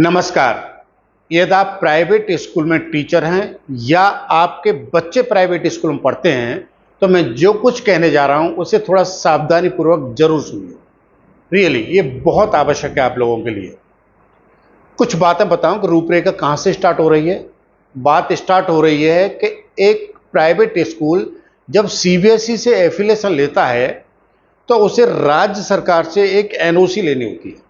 नमस्कार। यदि आप प्राइवेट स्कूल में टीचर हैं या आपके बच्चे प्राइवेट स्कूल में पढ़ते हैं, तो मैं जो कुछ कहने जा रहा हूं उसे थोड़ा सावधानी पूर्वक जरूर सुनिए। रियली ये बहुत आवश्यक है आप लोगों के लिए। कुछ बातें बताऊं कि रूपरेखा कहां से स्टार्ट हो रही है। बात स्टार्ट हो रही है कि एक प्राइवेट स्कूल जब सीबीएसई से एफिलिएशन लेता है तो उसे राज्य सरकार से एक एनओसी लेनी होती है,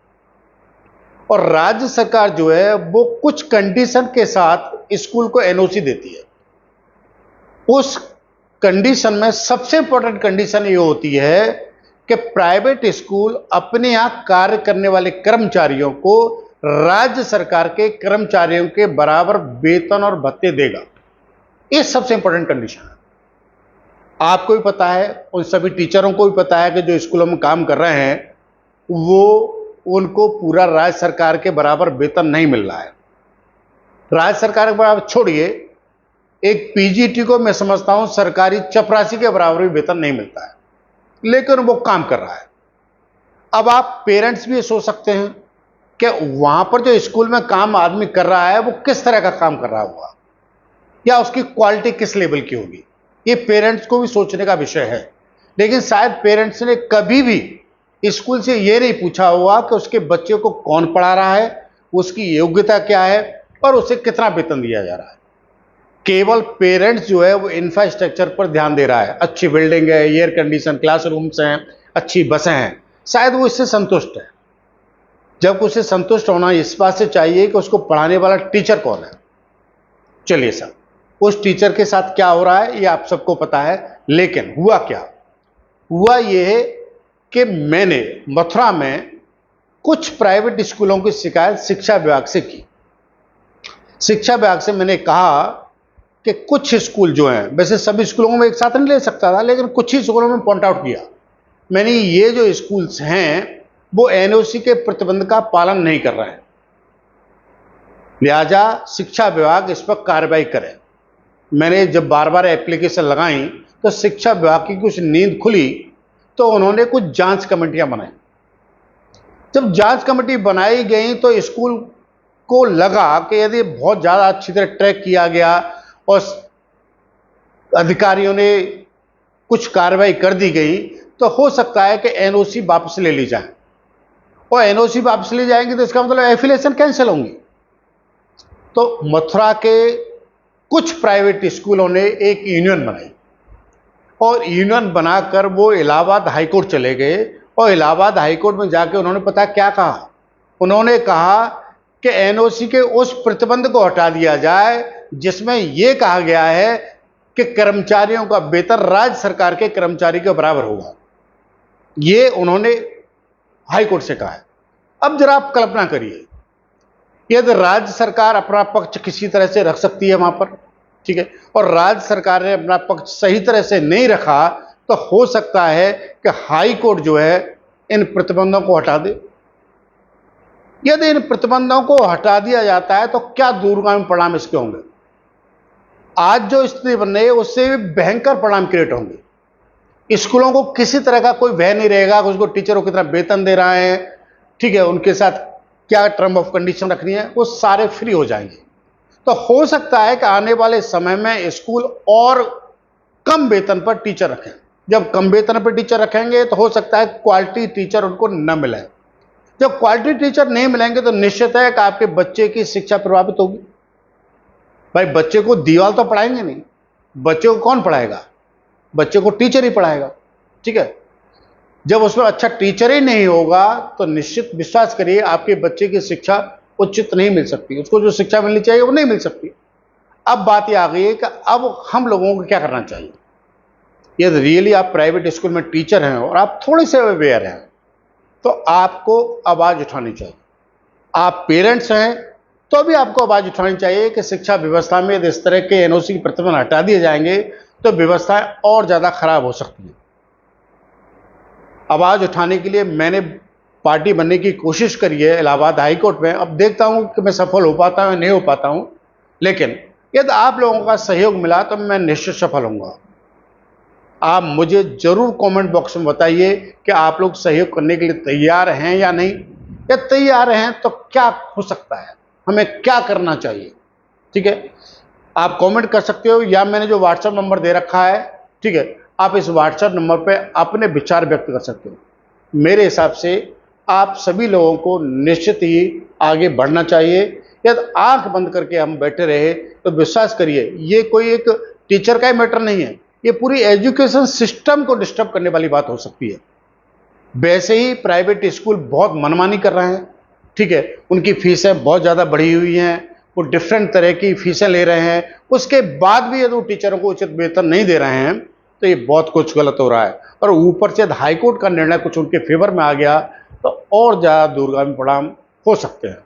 और राज्य सरकार जो है वो कुछ कंडीशन के साथ स्कूल को एनओसी देती है। उस कंडीशन में सबसे इंपॉर्टेंट कंडीशन ये होती है कि प्राइवेट स्कूल अपने यहां कार्य करने वाले कर्मचारियों को राज्य सरकार के कर्मचारियों के बराबर वेतन और भत्ते देगा। ये सबसे इंपॉर्टेंट कंडीशन है। आपको भी पता है, उन सभी टीचरों को भी पता है कि जो स्कूलों में काम कर रहे हैं वो उनको पूरा राज्य सरकार के बराबर वेतन नहीं मिल रहा है। राज्य सरकार के बराबर छोड़िए, एक पीजीटी को मैं समझता हूं सरकारी चपरासी के बराबर भी वेतन नहीं मिलता है, लेकिन वो काम कर रहा है। अब आप पेरेंट्स भी सोच सकते हैं कि वहां पर जो स्कूल में काम आदमी कर रहा है वो किस तरह का काम कर रहा होगा या उसकी क्वालिटी किस लेवल की होगी। ये पेरेंट्स को भी सोचने का विषय है। लेकिन शायद पेरेंट्स ने कभी भी स्कूल से ये नहीं पूछा होगा कि उसके बच्चे को कौन पढ़ा रहा है, उसकी योग्यता क्या है और उसे कितना वेतन दिया जा रहा है। केवल पेरेंट्स जो है वो इंफ्रास्ट्रक्चर पर ध्यान दे रहा है, अच्छी बिल्डिंग है, एयर कंडीशन क्लासरूम्स हैं, अच्छी बसें हैं, शायद वो इससे संतुष्ट है। जब उसे संतुष्ट होना इस बात से चाहिए कि उसको पढ़ाने वाला टीचर कौन है। चलिए साहब, उस टीचर के साथ क्या हो रहा है ये आप सबको पता है, लेकिन हुआ क्या? हुआ ये है कि मैंने मथुरा में कुछ प्राइवेट स्कूलों की शिकायत शिक्षा विभाग से की। शिक्षा विभाग से मैंने कहा कि कुछ स्कूल जो हैं, वैसे सभी स्कूलों में एक साथ नहीं ले सकता था, लेकिन कुछ ही स्कूलों में पॉइंट आउट किया मैंने, ये जो स्कूल्स हैं वो एनओसी के प्रतिबंध का पालन नहीं कर रहे हैं, लिहाजा शिक्षा विभाग इस पर कार्रवाई करे। मैंने जब बार बार एप्लीकेशन लगाई तो शिक्षा विभाग की कुछ नींद खुली, तो उन्होंने कुछ जांच कमेटियां बनाई। जब जांच कमेटी बनाई गई तो स्कूल को लगा कि यदि बहुत ज्यादा अच्छी तरह ट्रैक किया गया और अधिकारियों ने कुछ कार्रवाई कर दी गई तो हो सकता है कि एनओसी वापस ले ली जाए, और एनओसी वापस ले जाएंगे तो इसका मतलब एफिलिएशन कैंसिल होंगी। तो मथुरा के कुछ प्राइवेट स्कूलों ने एक यूनियन बनाई, और यूनियन बनाकर वो इलाहाबाद हाईकोर्ट चले गए, और इलाहाबाद हाईकोर्ट में जाके उन्होंने पता क्या कहा? उन्होंने कहा कि एनओसी के उस प्रतिबंध को हटा दिया जाए जिसमें यह कहा गया है कि कर्मचारियों का वेतन राज्य सरकार के कर्मचारी के बराबर होगा। ये उन्होंने हाईकोर्ट से कहा है। अब जरा आप कल्पना करिए, यदि राज्य सरकार अपना पक्ष किसी तरह से रख सकती है वहां पर, ठीक है, और राज्य सरकार ने अपना पक्ष सही तरह से नहीं रखा, तो हो सकता है कि हाई कोर्ट जो है इन प्रतिबंधों को हटा दे। यदि इन प्रतिबंधों को हटा दिया जाता है तो क्या दूरगामी परिणाम इसके होंगे? आज जो स्थिति बन रही है उससे भी भयंकर परिणाम क्रिएट होंगे। स्कूलों को किसी तरह का कोई भय नहीं रहेगा कि उसको टीचरों को कितना वेतन दे रहा है, ठीक है, उनके साथ क्या टर्म ऑफ कंडीशन रखनी है, वो सारे फ्री हो जाएंगे। तो हो सकता है कि आने वाले समय में स्कूल और कम वेतन पर टीचर रखें। जब कम वेतन पर टीचर रखेंगे तो हो सकता है क्वालिटी टीचर उनको न मिले। जब क्वालिटी टीचर नहीं मिलेंगे तो निश्चित है कि आपके बच्चे की शिक्षा प्रभावित होगी। भाई, बच्चे को दीवार तो पढ़ाएंगे नहीं, बच्चे को कौन पढ़ाएगा? बच्चे को टीचर ही पढ़ाएगा, ठीक है। जब उसमें अच्छा टीचर ही नहीं होगा तो निश्चित विश्वास करिए आपके बच्चे की शिक्षा उचित नहीं मिल सकती, उसको जो शिक्षा मिलनी चाहिए वो नहीं मिल सकती। अब बात ये आ गई है कि अब हम लोगों को क्या करना चाहिए। यदि रियली आप प्राइवेट स्कूल में टीचर हैं और आप थोड़े से अवेयर हैं तो आपको आवाज उठानी चाहिए। आप पेरेंट्स हैं तो भी आपको आवाज उठानी चाहिए कि शिक्षा व्यवस्था में यदि इस तरह के एनओसी के प्रतिबंध हटा दिए जाएंगे तो व्यवस्थाएं और ज्यादा खराब हो सकती है। आवाज उठाने के लिए मैंने पार्टी बनने की कोशिश करी है इलाहाबाद हाईकोर्ट में। अब देखता हूं कि मैं सफल हो पाता हूं या नहीं हो पाता हूं, लेकिन यदि आप लोगों का सहयोग मिला तो मैं निश्चित सफल होऊंगा। आप मुझे जरूर कमेंट बॉक्स में बताइए कि आप लोग सहयोग करने के लिए तैयार हैं या नहीं। या तैयार हैं तो क्या हो सकता है, हमें क्या करना चाहिए। ठीक है, आप कमेंट कर सकते हो या मैंने जो व्हाट्सएप नंबर दे रखा है, ठीक है, आप इस व्हाट्सएप नंबर पे अपने विचार व्यक्त कर सकते हो। मेरे हिसाब से आप सभी लोगों को निश्चित ही आगे बढ़ना चाहिए। यदि आंख बंद करके हम बैठे रहे तो विश्वास करिए ये कोई एक टीचर का ही मैटर नहीं है, ये पूरी एजुकेशन सिस्टम को डिस्टर्ब करने वाली बात हो सकती है। वैसे ही प्राइवेट स्कूल बहुत मनमानी कर रहे हैं, ठीक है, उनकी फीसें बहुत ज़्यादा बढ़ी हुई हैं, वो डिफरेंट तरह की फीसें ले रहे हैं, उसके बाद भी यदि वो टीचरों को उचित वेतन नहीं दे रहे हैं तो ये बहुत कुछ गलत हो रहा है। और ऊपर से हाईकोर्ट का निर्णय कुछ उनके फेवर में आ गया तो और ज़्यादा दूरगामी परिणाम हो सकते हैं।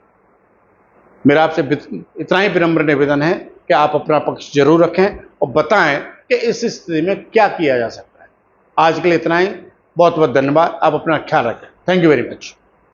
मेरा आपसे इतना ही विनम्र निवेदन है कि आप अपना पक्ष जरूर रखें और बताएं कि इस स्थिति में क्या किया जा सकता है। आज के लिए इतना ही, बहुत बहुत धन्यवाद। आप अपना ख्याल रखें। Thank you very much.